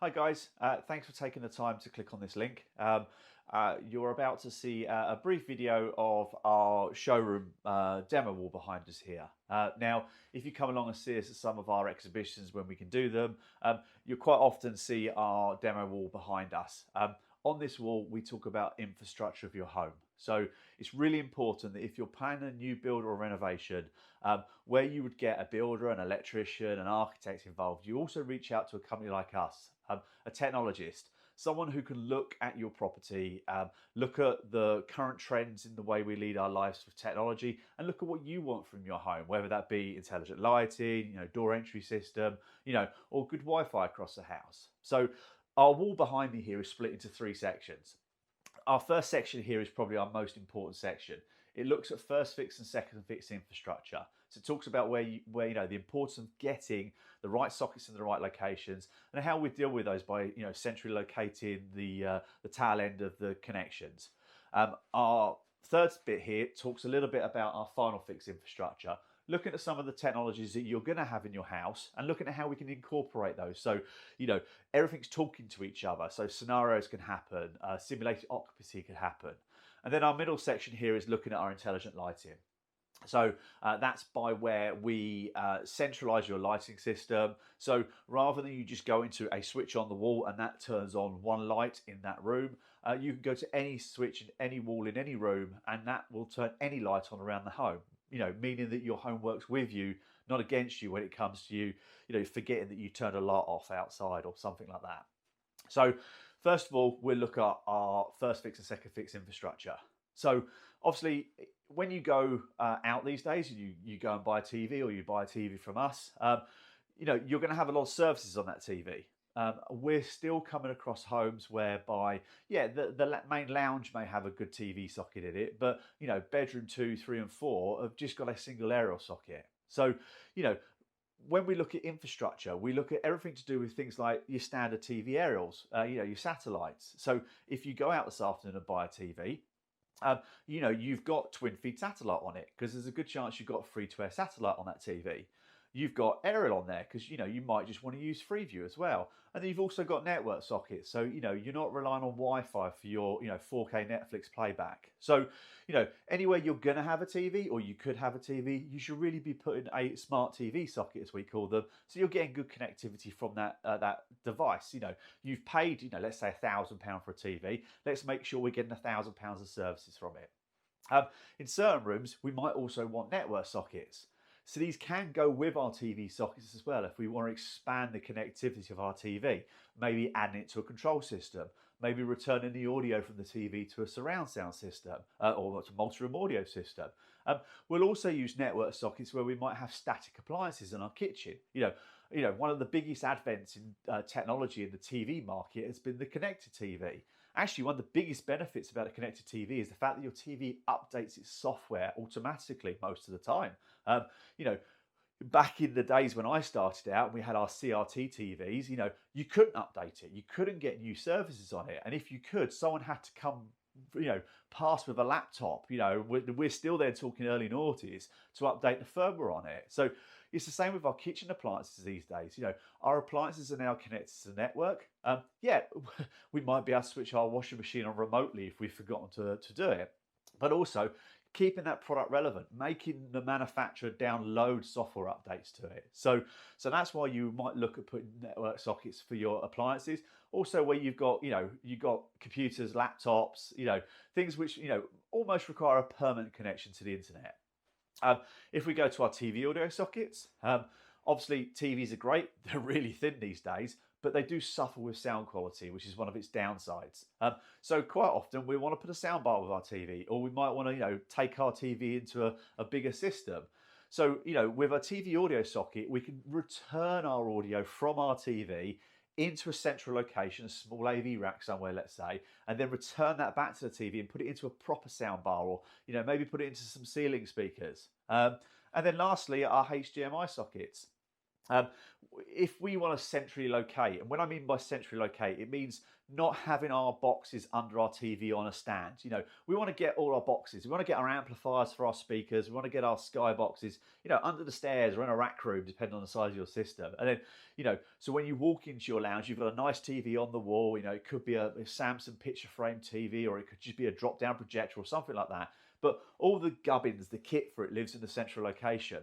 Hi guys, thanks for taking the time to click on this link. You're about to see a brief video of our showroom demo wall behind us here. Now, if you come along and see us at some of our exhibitions when we can do them, you'll quite often see our demo wall behind us. On this wall, we talk about infrastructure of your home. So it's really important that if you're planning a new build or renovation, where you would get a builder, an electrician, an architect involved, you also reach out to a company like us, a technologist, someone who can look at your property, look at the current trends in the way we lead our lives with technology, and look at what you want from your home, whether that be intelligent lighting, door entry system, or good Wi-Fi across the house. So our wall behind me here is split into three sections. Our first section here is probably our most important section. It looks at first fix and second fix infrastructure. So it talks about where the importance of getting the right sockets in the right locations and how we deal with those by centrally locating the tail end of the connections. Our third bit here talks a little bit about our final fix infrastructure, looking at some of the technologies that you're going to have in your house and looking at how we can incorporate those. So, everything's talking to each other. So scenarios can happen, simulated occupancy can happen. And then our middle section here is looking at our intelligent lighting. So that's by where we centralize your lighting system. So rather than you just go into a switch on the wall and that turns on one light in that room, you can go to any switch in any wall in any room and that will turn any light on around the home. Meaning that your home works with you, not against you when it comes to you, forgetting that you turned a light off outside or something like that. So first of all, we'll look at our first fix and second fix infrastructure. So obviously, when you go out these days, you go and buy a TV or you buy a TV from us, you're going to have a lot of services on that TV. We're still coming across homes whereby, the main lounge may have a good TV socket in it, but, bedroom 2, 3 and 4 have just got a single aerial socket. So, when we look at infrastructure, we look at everything to do with things like your standard TV aerials, your satellites. So if you go out this afternoon and buy a TV, you've got twin feed satellite on it because there's a good chance you've got a free-to-air satellite on that TV. You've got aerial on there because you might just want to use Freeview as well, and then you've also got network sockets, so you're not relying on Wi-Fi for your 4K Netflix playback. So anywhere you're gonna have a TV or you could have a TV, you should really be putting a smart TV socket, as we call them, so you're getting good connectivity from that device. You've paid let's say £1,000 for a TV. Let's make sure we're getting £1,000 of services from it. In certain rooms, we might also want network sockets. So these can go with our TV sockets as well if we want to expand the connectivity of our TV, maybe adding it to a control system, maybe returning the audio from the TV to a surround sound system or to a multi-room audio system. We'll also use network sockets where we might have static appliances in our kitchen. One of the biggest advents in technology in the TV market has been the connected TV. Actually, one of the biggest benefits about a connected TV is the fact that your TV updates its software automatically most of the time. Back in the days when I started out and we had our CRT TVs, you couldn't update it. You couldn't get new services on it. And if you could, someone had to come, past with a laptop. We're still there talking early noughties to update the firmware on it. So it's the same with our kitchen appliances these days. Our appliances are now connected to the network. We might be able to switch our washing machine on remotely if we've forgotten to do it. But also keeping that product relevant, making the manufacturer download software updates to it. So that's why you might look at putting network sockets for your appliances. Also where you've got computers, laptops, things which almost require a permanent connection to the internet. If we go to our TV audio sockets, obviously TVs are great. They're really thin these days, but they do suffer with sound quality, which is one of its downsides. So quite often we want to put a soundbar with our TV, or we might want to take our TV into a bigger system. So with a TV audio socket, we can return our audio from our TV into a central location, a small AV rack somewhere, let's say, and then return that back to the TV and put it into a proper soundbar, or maybe put it into some ceiling speakers. And then lastly, our HDMI sockets. Um, if we want to centrally locate, and when I mean by centrally locate, it means not having our boxes under our TV on a stand. You know, we want to get all our boxes. We want to get our amplifiers for our speakers. We want to get our Sky boxes, you know, under the stairs or in a rack room, depending on the size of your system. And then, you know, so when you walk into your lounge, you've got a nice TV on the wall. You know, it could be a Samsung picture frame TV, or it could just be a drop-down projector or something like that. But all the gubbins, the kit for it lives in the central location.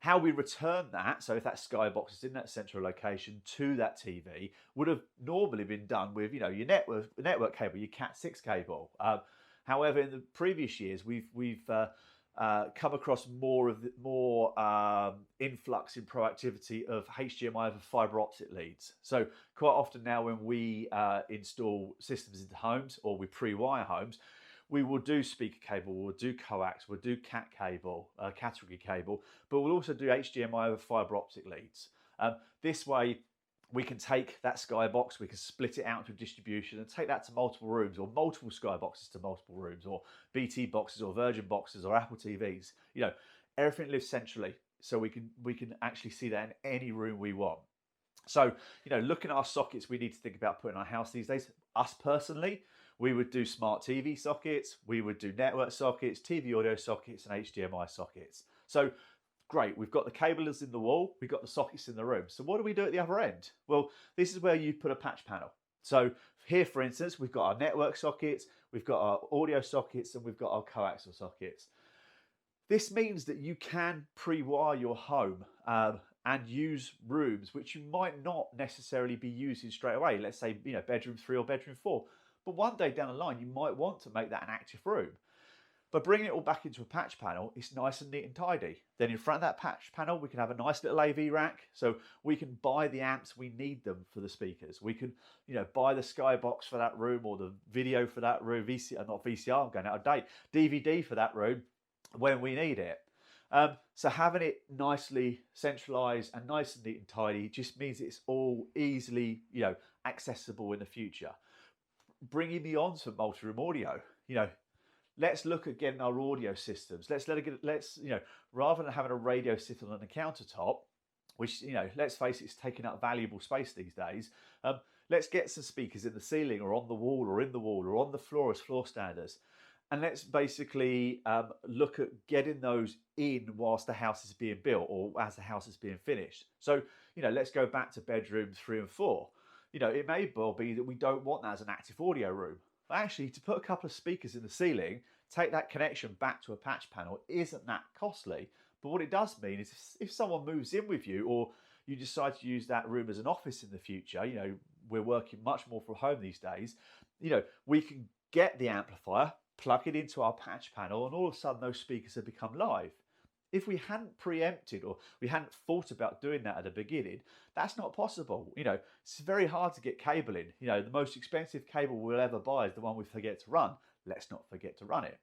How we return that, so if that Sky box is in that central location to that TV, would have normally been done with, you know, your network cable, your Cat6 cable. However, in the previous years, we've come across more influx in proactivity of HDMI over fiber optic leads. So quite often now, when we install systems into homes or we pre-wire homes, we will do speaker cable, we'll do coax, we'll do cat cable, category cable, but we'll also do HDMI over fiber optic leads. This way, we can take that Sky box, we can split it out into distribution and take that to multiple rooms, or multiple Sky boxes to multiple rooms, or BT boxes, or Virgin boxes, or Apple TVs. You know, everything lives centrally, so we can actually see that in any room we want. So, you know, looking at our sockets we need to think about putting in our house these days. Us personally, we would do smart TV sockets, we would do network sockets, TV audio sockets, and HDMI sockets. So great, we've got the cables in the wall, we've got the sockets in the room. So what do we do at the other end? Well, this is where you put a patch panel. So here, for instance, we've got our network sockets, we've got our audio sockets, and we've got our coaxial sockets. This means that you can pre-wire your home and use rooms which you might not necessarily be using straight away. Let's say, you know, bedroom 3 or bedroom 4. But one day down the line, you might want to make that an active room. But bringing it all back into a patch panel, it's nice and neat and tidy. Then in front of that patch panel, we can have a nice little AV rack. So we can buy the amps we need them for the speakers. We can, you know, buy the Sky box for that room, or the video for that room, not VCR, I'm going out of date, DVD for that room when we need it. So having it nicely centralized and nice and neat and tidy just means it's all easily, you know, accessible in the future. Bringing me on to multi-room audio, you know, let's look at getting our audio systems. Let's you know, rather than having a radio sitting on the countertop, which, you know, let's face it, it's taking up valuable space these days. Let's get some speakers in the ceiling, or on the wall, or in the wall, or on the floor as floor standers. And let's basically look at getting those in whilst the house is being built, or as the house is being finished. So, you know, let's go back to bedroom 3 and 4. You know, it may well be that we don't want that as an active audio room. But actually, to put a couple of speakers in the ceiling, take that connection back to a patch panel isn't that costly. But what it does mean is if someone moves in with you, or you decide to use that room as an office in the future, you know, we're working much more from home these days, you know, we can get the amplifier, plug it into our patch panel, and all of a sudden those speakers have become live. If we hadn't preempted, or we hadn't thought about doing that at the beginning, that's not possible. You know, it's very hard to get cable in. You know, the most expensive cable we'll ever buy is the one we forget to run. Let's not forget to run it.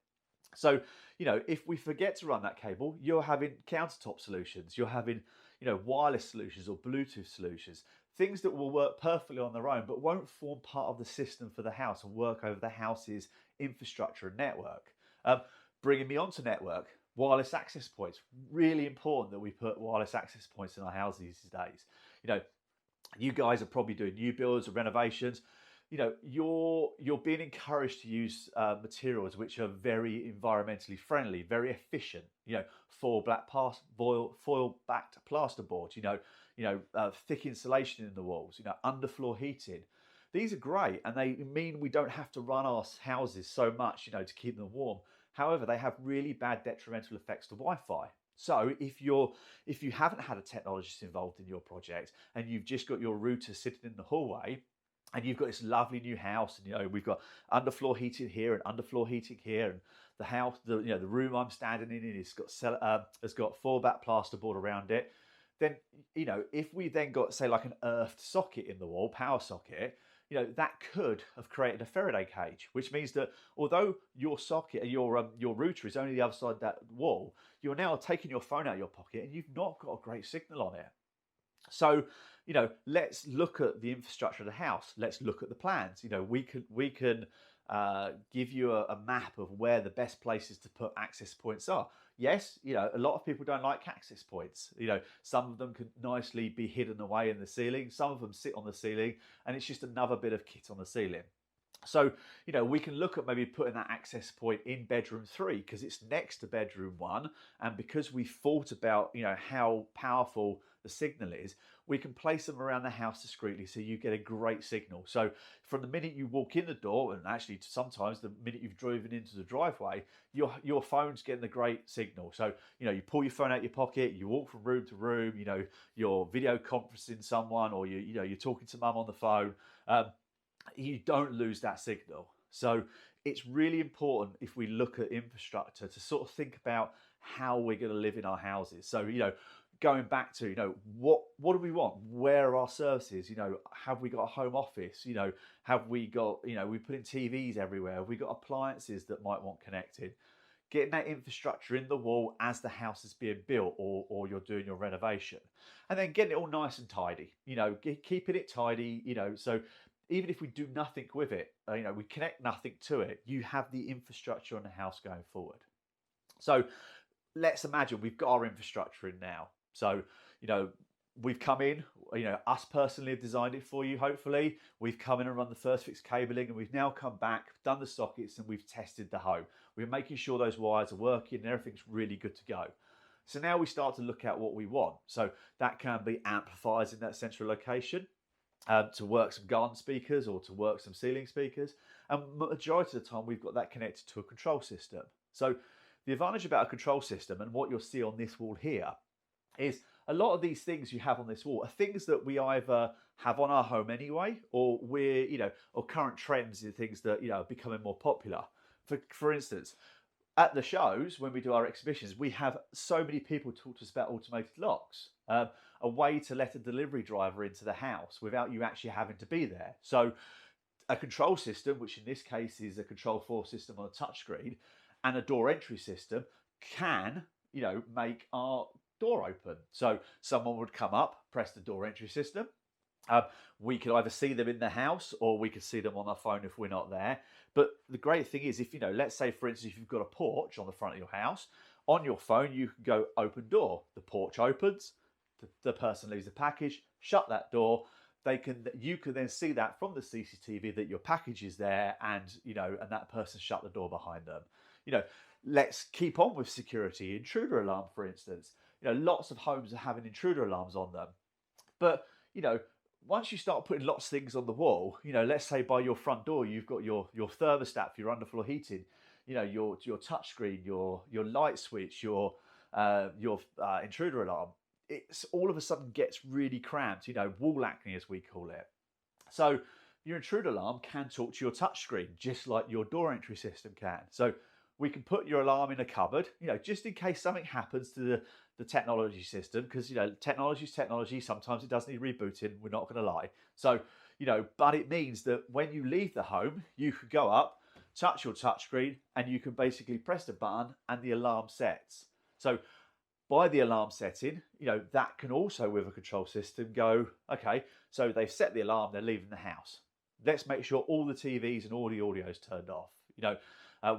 So, you know, if we forget to run that cable, you're having countertop solutions, you're having, you know, wireless solutions or Bluetooth solutions, things that will work perfectly on their own, but won't form part of the system for the house and work over the house's infrastructure and network. Bringing me onto network. Wireless access points, really important that we put wireless access points in our houses these days. You know, you guys are probably doing new builds or renovations. You know, you're being encouraged to use materials which are very environmentally friendly, very efficient. You know, foil-backed plasterboard. You know, thick insulation in the walls. You know, underfloor heating. These are great, and they mean we don't have to run our houses so much, you know, to keep them warm. However, they have really bad detrimental effects to Wi-Fi. So if you haven't had a technologist involved in your project, and you've just got your router sitting in the hallway, and you've got this lovely new house, and, you know, we've got underfloor heating here and underfloor heating here, and the house, the room I'm standing in has got foil-back plasterboard around it. Then, you know, if we then got, say, like an earthed socket in the wall, power socket, you know, that could have created a Faraday cage, which means that although your socket, your router is only the other side of that wall, you're now taking your phone out of your pocket and you've not got a great signal on it. So, you know, let's look at the infrastructure of the house. Let's look at the plans. You know, we can give you a map of where the best places to put access points are. yes, a lot of people don't like access points. Some of them can nicely be hidden away in the ceiling. Some of them sit on the ceiling, and it's just another bit of kit on the ceiling. So, we can look at maybe putting that access point in bedroom 3 because it's next to bedroom 1. And because we thought about, how powerful the signal is, we can place them around the house discreetly so you get a great signal. So from the minute you walk in the door, and actually sometimes the minute you've driven into the driveway, your phone's getting the great signal. So, you pull your phone out your pocket, you walk from room to room, you're video conferencing someone, or you're talking to mum on the phone. You don't lose that signal. So it's really important, if we look at infrastructure, to sort of think about how we're going to live in our houses. So, going back to, what do we want? Where are our services? Have we got a home office? Have we got, we put in TVs everywhere? Have we got appliances that might want connected? Getting that infrastructure in the wall as the house is being built, or you're doing your renovation. And then getting it all nice and tidy, keeping it tidy, so even if we do nothing with it, we connect nothing to it, you have the infrastructure on the house going forward. So let's imagine we've got our infrastructure in now. So, we've come in, us personally have designed it for you, hopefully. We've come in and run the first fix cabling, and we've now come back, done the sockets, and we've tested the home. We're making sure those wires are working and everything's really good to go. So now we start to look at what we want. So that can be amplifiers in that central location, to work some garden speakers or to work some ceiling speakers. And majority of the time we've got that connected to a control system. So the advantage about a control system, and what you'll see on this wall here, is a lot of these things you have on this wall are things that we either have on our home anyway, or or current trends in things that, are becoming more popular. For instance, at the shows, when we do our exhibitions, we have so many people talk to us about automated locks, a way to let a delivery driver into the house without you actually having to be there. So a control system, which in this case is a Control4 system on a touchscreen, and a door entry system can, make our door open. So someone would come up, press the door entry system. We could either see them in the house, or we could see them on our phone if we're not there. But the great thing is, if let's say for instance, if you've got a porch on the front of your house, on your phone you can go open door. The porch opens, the person leaves the package, shut that door. You can then see that from the CCTV that your package is there, and and that person shut the door behind them. Let's keep on with security. Intruder alarm, for instance. Lots of homes are having intruder alarms on them. But, once you start putting lots of things on the wall, let's say by your front door, you've got your thermostat for your underfloor heating, your touchscreen, your light switch, your intruder alarm. It's all of a sudden gets really cramped, wall acne as we call it. So your intruder alarm can talk to your touchscreen, just like your door entry system can. So we can put your alarm in a cupboard, just in case something happens to the technology system, because, technology is technology. Sometimes it does need rebooting, we're not going to lie. So, but it means that when you leave the home, you could go up, touch your touchscreen, and you can basically press the button and the alarm sets. So by the alarm setting, that can also, with a control system, go, okay, so they've set the alarm, they're leaving the house. Let's make sure all the TVs and all the audio is turned off.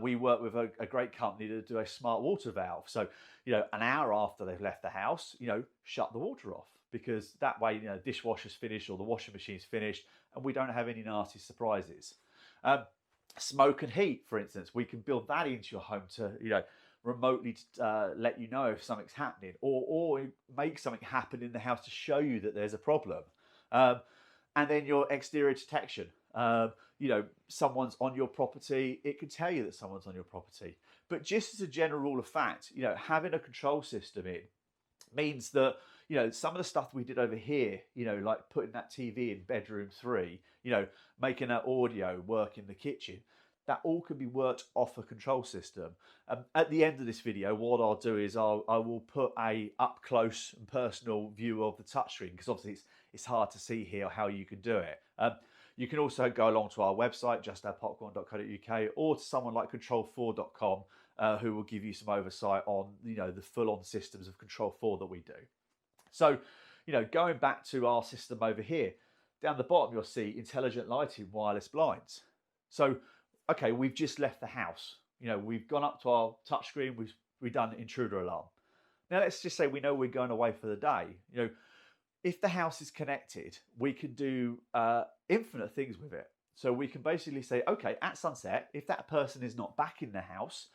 We work with a great company to do a smart water valve. So, an hour after they've left the house, shut the water off, because that way, dishwasher's finished or the washing machine's finished, and we don't have any nasty surprises. Smoke and heat, for instance, we can build that into your home to, remotely let you know if something's happening, or make something happen in the house to show you that there's a problem. And then your exterior detection. Someone's on your property, it can tell you that someone's on your property. But just as a general rule of fact, having a control system in means that, some of the stuff we did over here, like putting that TV in bedroom 3, making that audio work in the kitchen, that all can be worked off a control system. At the end of this video, what I'll do is I will put a up close and personal view of the touchscreen, because obviously it's hard to see here how you can do it. You can also go along to our website, justaddpopcorn.co.uk, or to someone like Control4.com, who will give you some oversight on, the full-on systems of Control4 that we do. So, going back to our system over here, down the bottom you'll see intelligent lighting, wireless blinds. So, okay, we've just left the house. We've gone up to our touchscreen, we've done intruder alarm. Now let's just say we know we're going away for the day. If the house is connected, we can do infinite things with it. So we can basically say, okay, at sunset, if that person is not back in the house,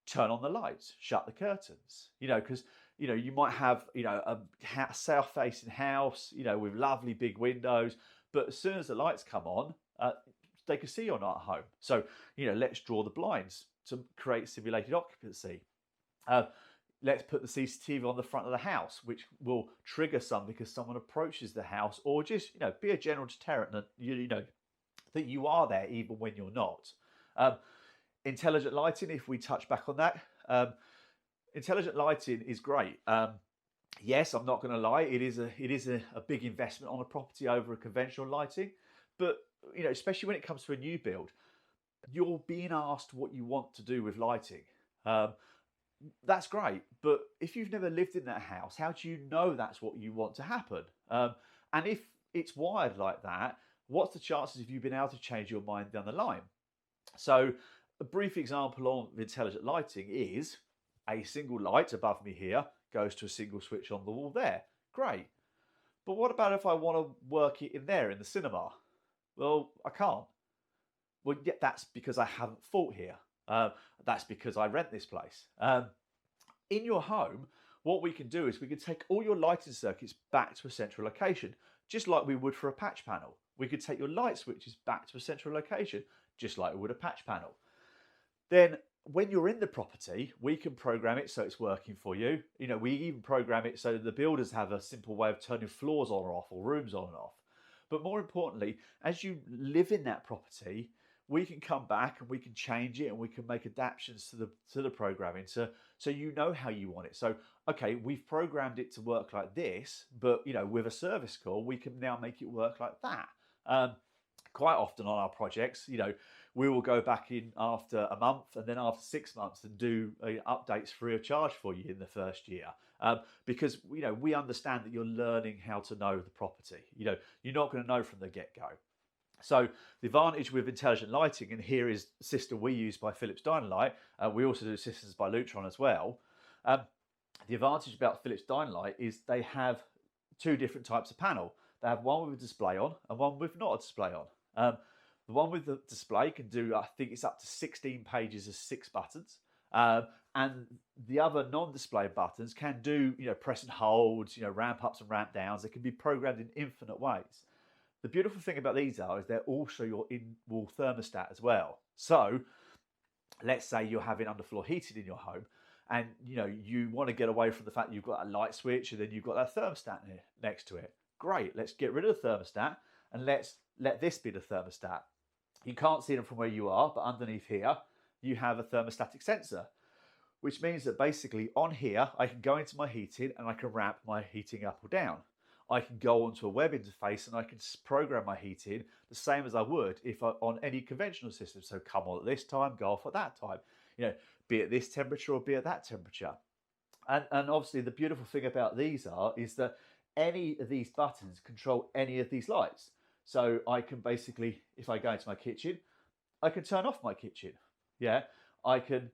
turn on the lights, shut the curtains. Because you might have a south-facing house, with lovely big windows, but as soon as the lights come on, they can see you're not at home. So let's draw the blinds to create simulated occupancy. Let's put the CCTV on the front of the house, which will trigger some because someone approaches the house, or just be a general deterrent that that you are there even when you're not. Intelligent lighting, if we touch back on that, intelligent lighting is great. Yes, I'm not going to lie, it is a big investment on a property over a conventional lighting, but especially when it comes to a new build, you're being asked what you want to do with lighting. That's great, but if you've never lived in that house, how do you know that's what you want to happen? And if it's wired like that, what's the chances of you being able to change your mind down the line? So a brief example of intelligent lighting is a single light above me here goes to a single switch on the wall there. Great. But what about if I want to work it in there in the cinema? Well, I can't. Well, yeah, that's because I haven't thought here. That's because I rent this place. In your home, what we can do is we can take all your lighting circuits back to a central location, just like we would for a patch panel. We could take your light switches back to a central location, just like we would a patch panel. Then when you're in the property, we can program it so it's working for you. We even program it so the builders have a simple way of turning floors on or off, or rooms on and off. But more importantly, as you live in that property, we can come back and we can change it and we can make adaptations to the programming so you know how you want it. So, okay, we've programmed it to work like this, but with a service call, we can now make it work like that. Quite often on our projects, we will go back in after a month and then after 6 months and do updates free of charge for you in the first year. Because we understand that you're learning how to know the property. You're not going to know from the get-go. So the advantage with intelligent lighting, and here is the system we use by Philips Dynalight. We also do systems by Lutron as well. The advantage about Philips Dynalight is they have two different types of panel. They have one with a display on and one with not a display on. The one with the display can do, I think it's up to 16 pages of 6 buttons. And the other non-display buttons can do, press and hold, ramp ups and ramp downs. They can be programmed in infinite ways. The beautiful thing about these is they're also your in-wall thermostat as well. So let's say you're having underfloor heating in your home and you want to get away from the fact that you've got a light switch and then you've got that thermostat next to it. Great, let's get rid of the thermostat and let's let this be the thermostat. You can't see them from where you are, but underneath here you have a thermostatic sensor, which means that basically on here I can go into my heating and I can ramp my heating up or down. I can go onto a web interface and I can program my heating the same as I would if on any conventional system. So come on at this time, go off at that time, be at this temperature or be at that temperature. And obviously the beautiful thing about these is that any of these buttons control any of these lights. So I can basically, if I go into my kitchen, I can turn off my kitchen. Yeah, I can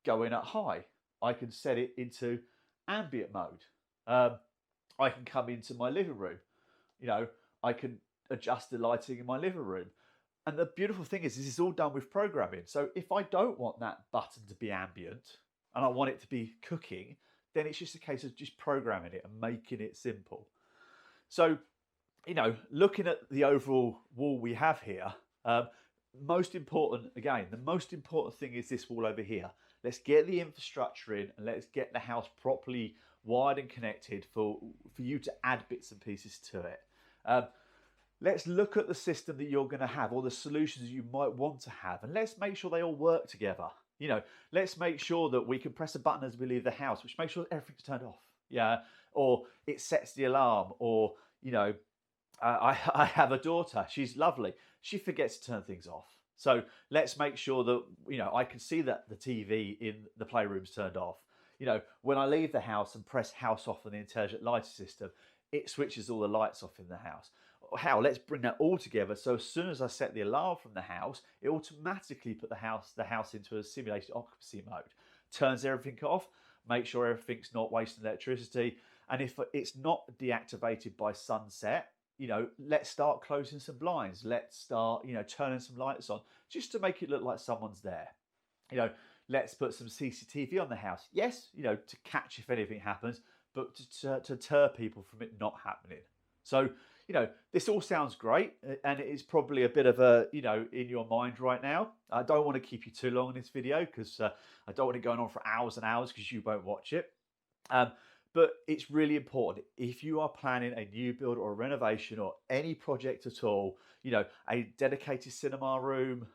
go in at high. I can set it into ambient mode. I can come into my living room. I can adjust the lighting in my living room. And the beautiful thing is this is all done with programming. So if I don't want that button to be ambient and I want it to be cooking, then it's just a case of just programming it and making it simple. So, looking at the overall wall we have here, the most important thing is this wall over here. Let's get the infrastructure in and let's get the house properly wired and connected for you to add bits and pieces to it. Let's look at the system that you're going to have, or the solutions you might want to have, and let's make sure they all work together. Let's make sure that we can press a button as we leave the house, which makes sure that everything's turned off. Yeah, or it sets the alarm, or I have a daughter. She's lovely. She forgets to turn things off. So let's make sure that I can see that the TV in the playroom's turned off. When I leave the house and press house off on the intelligent lighting system, it switches all the lights off in the house. Let's bring that all together so as soon as I set the alarm from the house, it automatically put the house into a simulated occupancy mode. turns everything off, make sure everything's not wasting electricity. And if it's not deactivated by sunset, let's start closing some blinds. Let's start, turning some lights on just to make it look like someone's there. Let's put some CCTV on the house. Yes, to catch if anything happens, but to deter people from it not happening. So, this all sounds great, and it is probably a bit of a, in your mind right now. I don't want to keep you too long in this video because I don't want it going on for hours and hours because you won't watch it. But it's really important if you are planning a new build or a renovation or any project at all, a dedicated cinema room,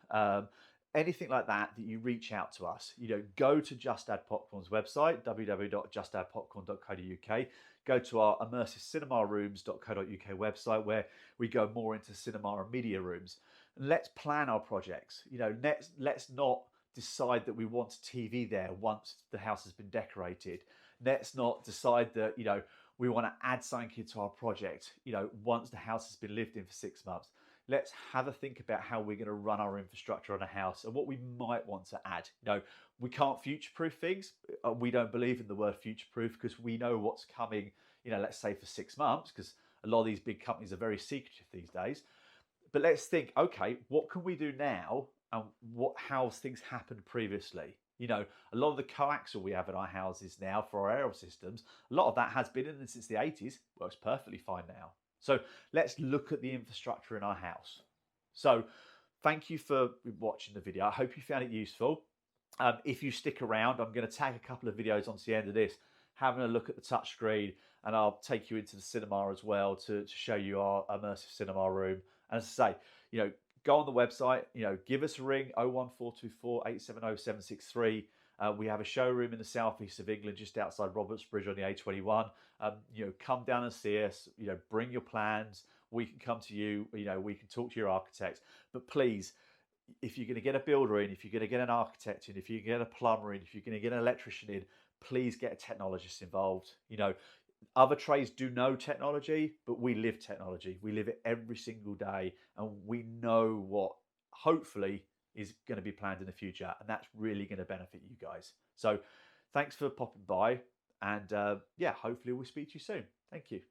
anything like that, that you reach out to us. Go to Just Add Popcorn's website, www.justaddpopcorn.co.uk. Go to our immersivecinemarooms.co.uk website where we go more into cinema and media rooms. And let's plan our projects. Let's not decide that we want a TV there once the house has been decorated. Let's not decide that, we want to add something into our project, once the house has been lived in for 6 months. Let's have a think about how we're going to run our infrastructure on a house and what we might want to add. We can't future-proof things. We don't believe in the word future-proof because we know what's coming, let's say for 6 months, because a lot of these big companies are very secretive these days. But let's think, okay, what can we do now and how things happened previously? A lot of the coaxial we have in our houses now for our aerial systems, a lot of that has been in since the 80s, works perfectly fine now. So let's look at the infrastructure in our house. So thank you for watching the video. I hope you found it useful. If you stick around, I'm going to tag a couple of videos onto the end of this, having a look at the touchscreen, and I'll take you into the cinema as well to show you our immersive cinema room. And as I say, go on the website, give us a ring, 01424 870 763. We have a showroom in the southeast of England, just outside Robertsbridge on the A21. Come down and see us, bring your plans. We can come to you, we can talk to your architects. But please, if you're going to get a builder in, if you're going to get an architect in, if you're going to get a plumber in, if you're going to get an electrician in, please get a technologist involved. Other trades do know technology, but we live technology. We live it every single day, and we know what hopefully is going to be planned in the future, and that's really going to benefit you guys. So thanks for popping by, and hopefully we'll speak to you soon. Thank you.